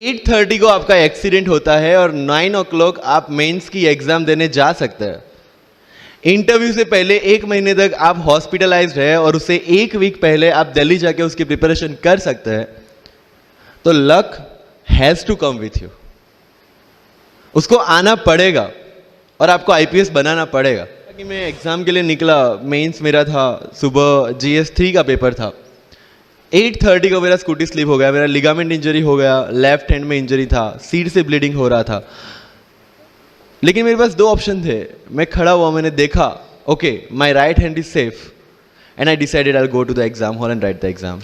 8:30 को आपका एक्सीडेंट होता है और 9 o'clock आप मेंस की एग्जाम देने जा सकते हैं। इंटरव्यू से पहले 1 महीने तक आप हॉस्पिटलाइज्ड है और उससे 1 वीक पहले आप दिल्ली जाके उसकी प्रिपरेशन कर सकते हैं। तो luck has to come with you, उसको आना पड़ेगा और आपको आईपीएस बनाना पड़ेगा। कि मैं एग्जाम के लिए निकला, मेंस मेरा था सुबह, GS3 का पेपर था। 8:30 को मेरा स्कूटी स्लिप हो गया, मेरा लिगामेंट इंजरी हो गया, लेफ्ट हैंड में इंजरी था, सीट से ब्लीडिंग हो रहा था। लेकिन मेरे पास 2 ऑप्शन थे। मैं खड़ा हुआ, मैंने देखा okay my right hand is safe and I decided I will go to the exam hall and write the exam.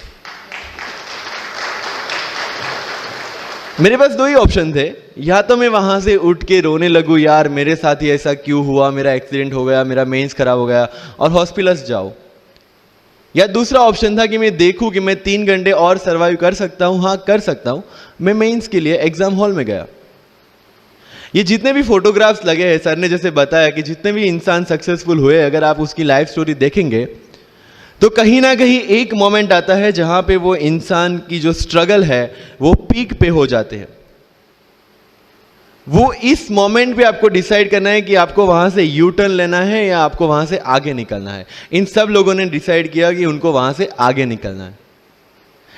मेरे पास 2 ही ऑप्शन थे, या तो मैं वहां से उठ के रोने लगूं, यार मेरे साथ ही ऐसा क्यों हुआ, मेरा एक्सीडेंट हो गया, मेरा मेंस खराब हो गया, और हॉस्पिटल जाओ। या दूसरा ऑप्शन था कि मैं देखूं कि मैं 3 घंटे और सर्वाइव कर सकता हूं। हाँ कर सकता हूं। मैं मेंस के लिए एग्जाम हॉल में गया। ये जितने भी फोटोग्राफ्स लगे हैं, सर ने जैसे बताया कि जितने भी इंसान सक्सेसफुल हुए, अगर आप उसकी लाइफ स्टोरी देखेंगे तो कहीं ना कहीं एक मोमेंट आता है जहां पे वो इंसान की जो स्ट्रगल है वो पीक पे हो जाते हैं। वो इस मोमेंट पे आपको डिसाइड करना है कि आपको वहां से यू टर्न लेना है या आपको वहां से आगे निकलना है। इन सब लोगों ने डिसाइड किया कि उनको वहां से आगे निकलना है,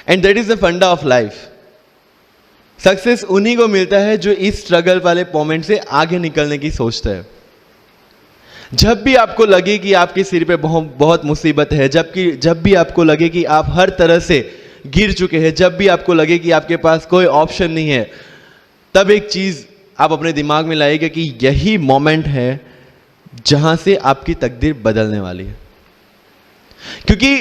एंड दैट इज द फंडा ऑफ लाइफ। सक्सेस उन्हीं को मिलता है जो इस स्ट्रगल वाले मोमेंट से आगे निकलने की सोचता है। जब भी आपको लगे कि आपके सिर पे बहुत मुसीबत है, जब भी आपको लगे कि आप हर तरह से गिर चुके हैं, जब भी आपको लगे कि आपके पास कोई ऑप्शन नहीं है, तब एक चीज आप अपने दिमाग में लाइएगा कि यही मोमेंट है जहां से आपकी तकदीर बदलने वाली है। क्योंकि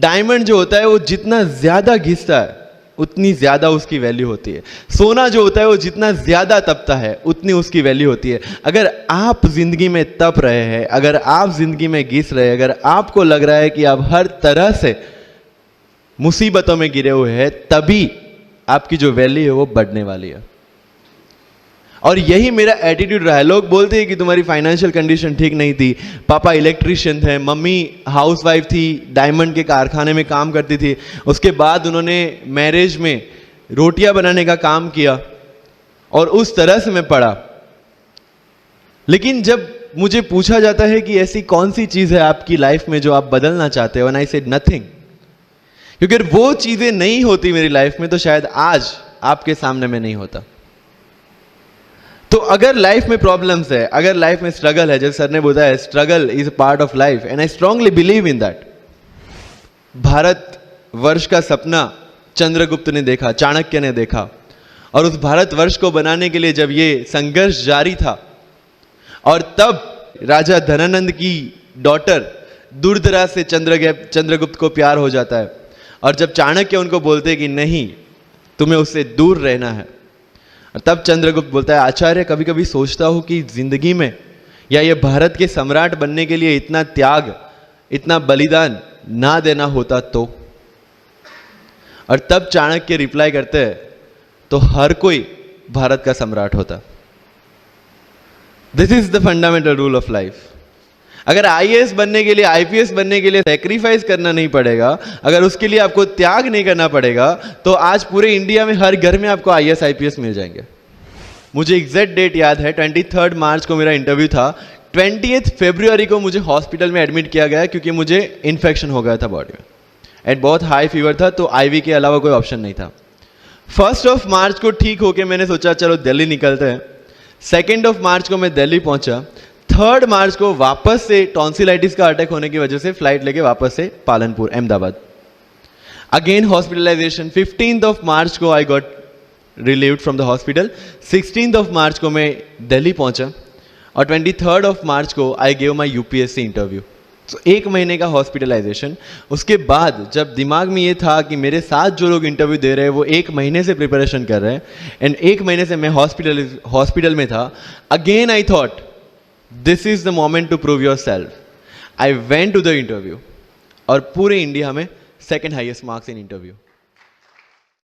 डायमंड जो होता है वो जितना ज्यादा घिसता है उतनी ज्यादा उसकी वैल्यू होती है। सोना जो होता है वो जितना ज्यादा तपता है उतनी उसकी वैल्यू होती है। अगर आप जिंदगी में तप रहे हैं, अगर आप जिंदगी में घिस रहे हैं, अगर आपको लग रहा है कि आप हर तरह से मुसीबतों में गिरे हुए हैं, तभी आपकी जो वैल्यू है वो बढ़ने वाली है। और यही मेरा एटीट्यूड रहा है। लोग बोलते हैं कि तुम्हारी फाइनेंशियल कंडीशन ठीक नहीं थी, पापा इलेक्ट्रिशियन थे, मम्मी हाउसवाइफ थी, डायमंड के कारखाने में काम करती थी, उसके बाद उन्होंने मैरिज में रोटियां बनाने का काम किया और उस तरह से मैं पढ़ा। लेकिन जब मुझे पूछा जाता है कि ऐसी कौन सी चीज है आपकी लाइफ में जो आप बदलना चाहते हो, एंड आई सेड नथिंग। क्योंकि अगर वो चीजें नहीं होती मेरी लाइफ में तो शायद आज आपके सामने मैं नहीं होता। तो अगर लाइफ में प्रॉब्लम्स है, अगर लाइफ में स्ट्रगल है, जैसे सर ने बताया struggle is a part of life and I strongly believe in that. Bharat वर्ष का सपना चंद्रगुप्त ने देखा, चाणक्य ने देखा, और उस भारत वर्ष को बनाने के लिए जब ये संघर्ष जारी था, और तब राजा धनानंद की डॉटर दुर्धरा से चंद्रगुप्त को प्यार हो जाता है, और जब चाणक्य उनको बोलते हैं कि नहीं तुम्हें उससे दूर रहना है, तब चंद्रगुप्त बोलता है आचार्य कभी कभी सोचता हूं कि जिंदगी में या ये भारत के सम्राट बनने के लिए इतना त्याग, इतना बलिदान ना देना होता तो। और तब चाणक्य रिप्लाई करते हैं तो हर कोई भारत का सम्राट होता। This is the fundamental rule of life. अगर आईएएस बनने के लिए, आईपीएस बनने के लिए सैक्रिफाइस करना नहीं पड़ेगा, अगर उसके लिए आपको त्याग नहीं करना पड़ेगा, तो आज पूरे इंडिया में हर घर में आपको आईएएस आईपीएस मिल जाएंगे। मुझे एग्जैक्ट डेट याद है, 23 मार्च को मेरा इंटरव्यू था। 20 फरवरी को मुझे हॉस्पिटल में एडमिट किया गया क्योंकि मुझे इन्फेक्शन हो गया था बॉडी में, एंड बहुत हाई फीवर था, तो आईवी के अलावा कोई ऑप्शन नहीं था। 1 मार्च को ठीक होके मैंने सोचा चलो दिल्ली निकलते हैं। 2 मार्च को मैं दिल्ली पहुंचा। 3 मार्च को वापस से टॉन्सिलाइटिस का अटैक होने की वजह से फ्लाइट लेके वापस से पालनपुर, अहमदाबाद, अगेन हॉस्पिटलाइजेशन। 15 मार्च को I got relieved from the hospital. 16 मार्च को मैं दिल्ली पहुंचा, और 23 मार्च को I gave my UPSC interview. तो 1 महीने का हॉस्पिटलाइजेशन। उसके बाद जब दिमाग में ये था कि मेरे साथ जो लोग इंटरव्यू दे रहे हैं वो 1 महीने से प्रिपरेशन कर रहे हैं, एंड 1 महीने से मैं हॉस्पिटल में था, again I thought this is the moment to prove yourself. I went to the interview, और पूरे इंडिया में 2nd highest marks in interview.